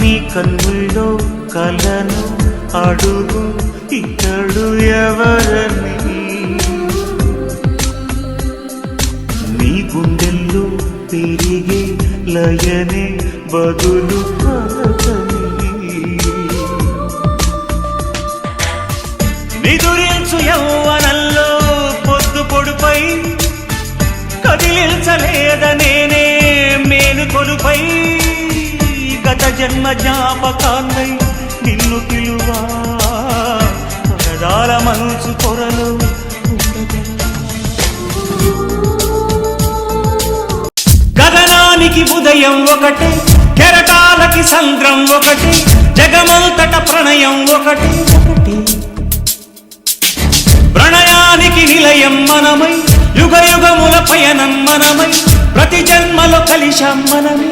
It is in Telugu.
నీ కన్నుల్లో కలను అడుగు ఇతడు ఎవరని, నీ గుండెల్లో తిరిగే లయనే బదులు పలకని. నిదురించు యౌవనంలో పొద్దు పొడుపై కదిలించలేదనేనే మేలుకొలుపై, గత జన్మ జ్ఞాపకాన్నై నిన్ను పిలువా పరదాల మనసు పొరలో గగనానికి ఉదయం ఒకటే, కెరటాలకి సంద్రం ఒకటే, జగమంతట ప్రణయం ఒకటే ఒకటే. ప్రణయానికి నిలయం మనమై, యుగ యుగముల పయనం మనమై, ప్రతి జన్మలో కలిశాం మనమే.